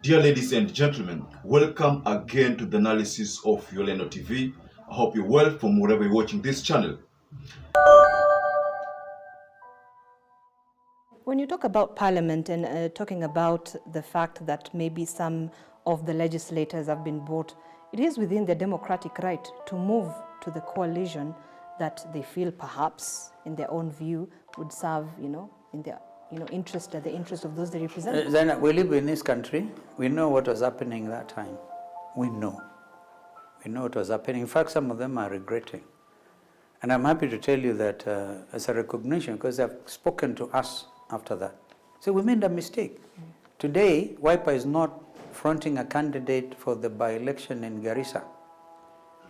Dear ladies and gentlemen, welcome again to the analysis of Yoleno TV. I hope you're well from wherever you're watching this channel. When you talk about Parliament and talking about the fact that maybe some of the legislators have been bought, it is within their democratic right to move to the coalition that they feel perhaps, in their own view, would serve, in their interest, the interest of those they represent. Then we live in this country. We know what was happening that time. We know. We know what was happening. In fact, some of them are regretting. And I'm happy to tell you that as a recognition, because they've spoken to us after that. So we made a mistake. Today, Wiper is not fronting a candidate for the by-election in Garissa.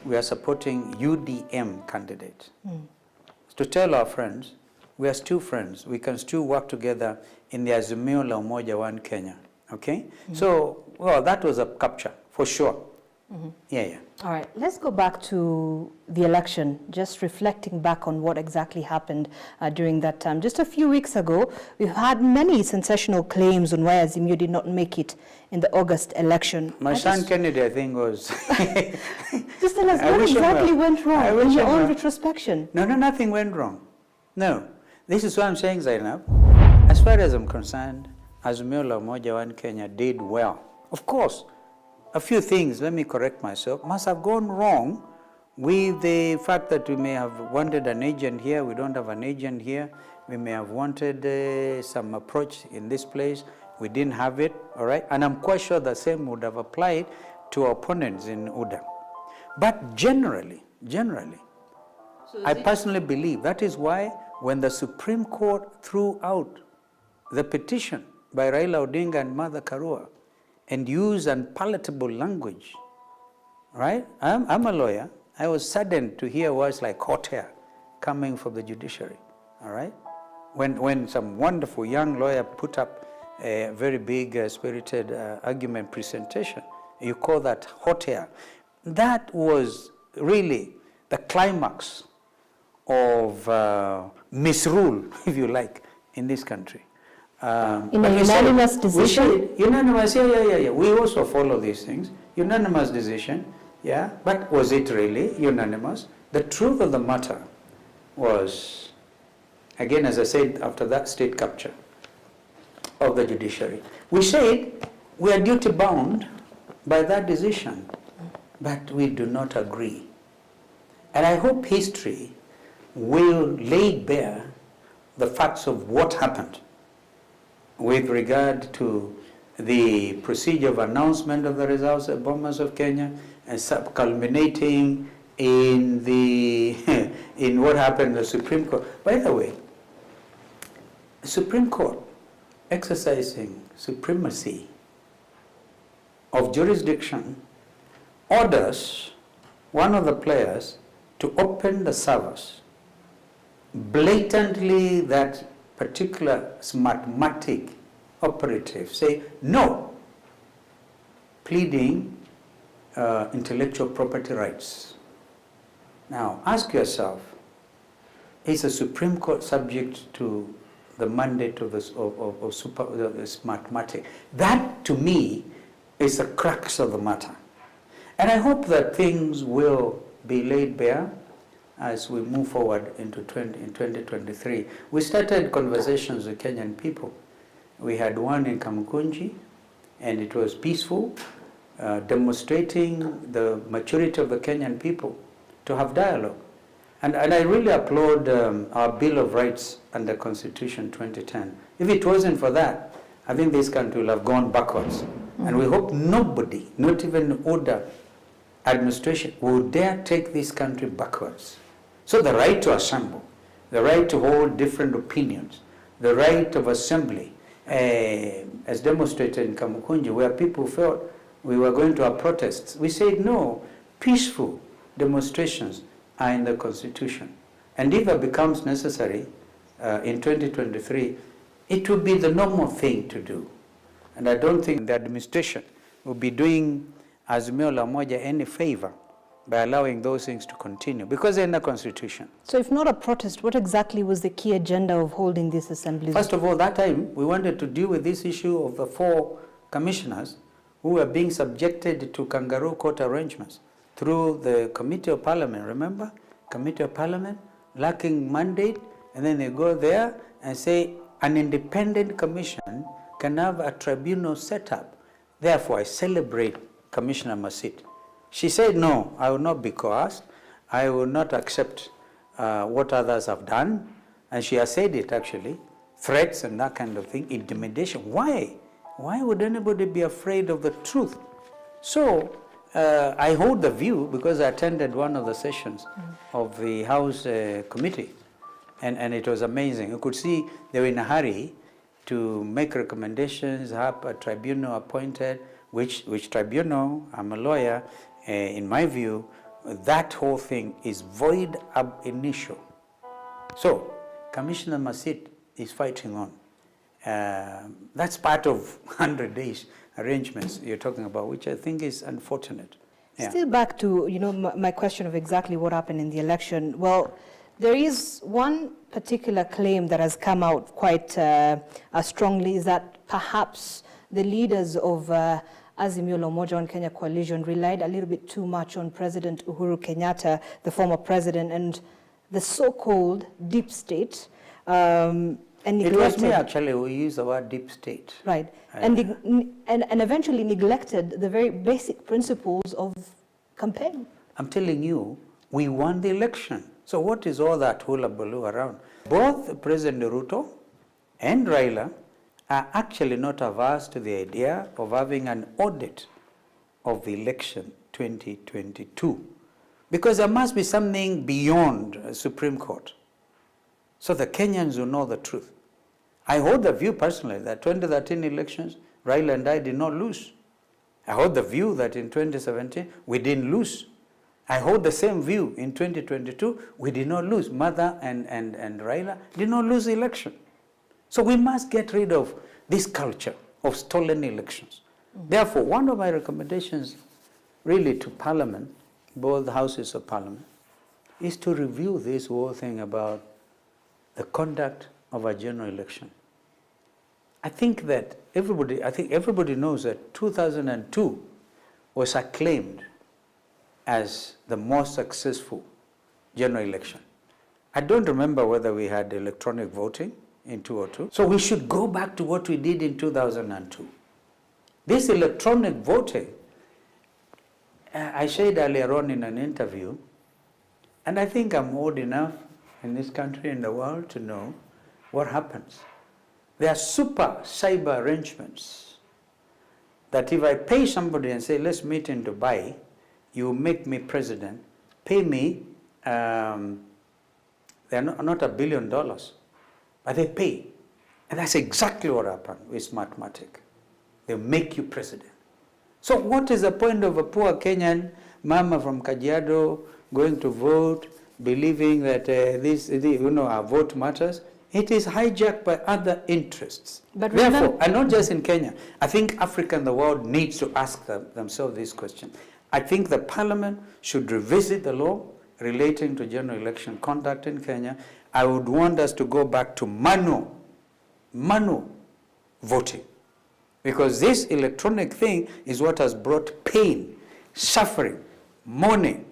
We are supporting UDM candidates. To tell our friends, we are still friends. We can still work together in the Azimio la Umoja One Kenya. Okay? So, well, that was a capture, for sure. Yeah. All right, let's go back to the election, just reflecting back on what exactly happened during that time. Just a few weeks ago, we've had many sensational claims on why Azimio did not make it in the August election. My son Kennedy, I think, was... Just tell us what exactly went wrong in your own retrospection. No, nothing went wrong. No. This is what I'm saying, Zainab. As far as I'm concerned, Azimio la Umoja One Kenya did well. Of course, a few things, let me correct myself, must have gone wrong with the fact that we may have wanted an agent here, we don't have an agent here. We may have wanted some approach in this place, we didn't have it, all right? And I'm quite sure the same would have applied to our opponents in UDA. But generally, I personally believe that is why when the Supreme Court threw out the petition by Raila Odinga and Martha Karua and used unpalatable language, right? I'm a lawyer. I was saddened to hear words like hot air coming from the judiciary, all right? When some wonderful young lawyer put up a very big spirited argument presentation, you call that hot air. That was really the climax of misrule, if you like, in this country. In a unanimous decision? Unanimous, yeah. We also follow these things. Unanimous decision, yeah. But was it really unanimous? The truth of the matter was, again, as I said, after that state capture of the judiciary, we said we are duty bound by that decision, but we do not agree. And I hope history will lay bare the facts of what happened with regard to the procedure of announcement of the results of Bomas of Kenya and culminating in the in what happened in the Supreme Court. By the way, the Supreme Court exercising supremacy of jurisdiction orders one of the players to open the servers. Blatantly, that particular smartmatic operative say no, pleading intellectual property rights. Now, ask yourself, is the Supreme Court subject to the mandate of the smartmatic? That, to me, is the crux of the matter. And I hope that things will be laid bare as we move forward into 2023. We started conversations with Kenyan people. We had one in Kamukunji, and it was peaceful, demonstrating the maturity of the Kenyan people to have dialogue. And I really applaud our Bill of Rights under Constitution 2010. If it wasn't for that, I think this country will have gone backwards. And we hope nobody, not even ODA administration, will dare take this country backwards. So the right to assemble, the right to hold different opinions, the right of assembly, as demonstrated in Kamukunji, where people felt we were going to have protests. We said no, peaceful demonstrations are in the Constitution. And if it becomes necessary in 2023, it will be the normal thing to do. And I don't think the administration will be doing Azimio la Umoja any favor by allowing those things to continue, because they're in the Constitution. So if not a protest, what exactly was the key agenda of holding these assemblies? First of all, that time, we wanted to deal with this issue of the 4 commissioners who were being subjected to kangaroo court arrangements through the Committee of Parliament, remember? Committee of Parliament, lacking mandate, and then they go there and say an independent commission can have a tribunal set up. Therefore, I celebrate Commissioner Masit. She said, no, I will not be coerced. I will not accept what others have done. And she has said it actually, threats and that kind of thing, intimidation. Why? Why would anybody be afraid of the truth? So I hold the view, because I attended one of the sessions of the House committee, and it was amazing. You could see they were in a hurry to make recommendations, have a tribunal appointed, which tribunal, I'm a lawyer, in my view, that whole thing is void ab initio. So, Commissioner Masit is fighting on. That's part of 100 days arrangements you're talking about, which I think is unfortunate. Yeah. Still back to, my question of exactly what happened in the election. Well, there is one particular claim that has come out quite strongly, is that perhaps the leaders of Azimio la Umoja One Kenya coalition relied a little bit too much on President Uhuru Kenyatta, the former president, and the so-called deep state. And it was me actually who used the word deep state. Right, and eventually neglected the very basic principles of campaign. I'm telling you, we won the election. So what is all that hula-baloo around? Both President Ruto and Raila are actually not averse to the idea of having an audit of the election 2022. Because there must be something beyond Supreme Court. So the Kenyans will know the truth. I hold the view personally that 2013 elections, Raila and I did not lose. I hold the view that in 2017, we didn't lose. I hold the same view in 2022, we did not lose. Mother and Raila did not lose the election. So we must get rid of this culture of stolen elections. Therefore, one of my recommendations really to Parliament, both houses of Parliament, is to review this whole thing about the conduct of a general election. I think everybody knows that 2002 was acclaimed as the most successful general election. I don't remember whether we had electronic voting in 2002. So we should go back to what we did in 2002. This electronic voting, I said earlier on in an interview, and I think I'm old enough in this country and the world to know what happens. There are super cyber arrangements that if I pay somebody and say, let's meet in Dubai, you make me president, pay me, they're not $1 billion, but they pay. And that's exactly what happened with Smartmatic. They make you president. So what is the point of a poor Kenyan mama from Kajiado going to vote, believing that our vote matters? It is hijacked by other interests. But therefore, and not just in Kenya, I think Africa and the world needs to ask themselves this question. I think the Parliament should revisit the law relating to general election conduct in Kenya. I would want us to go back to manual voting. Because this electronic thing is what has brought pain, suffering, mourning,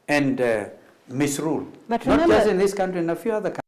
and misrule. But not just in this country, in a few other countries.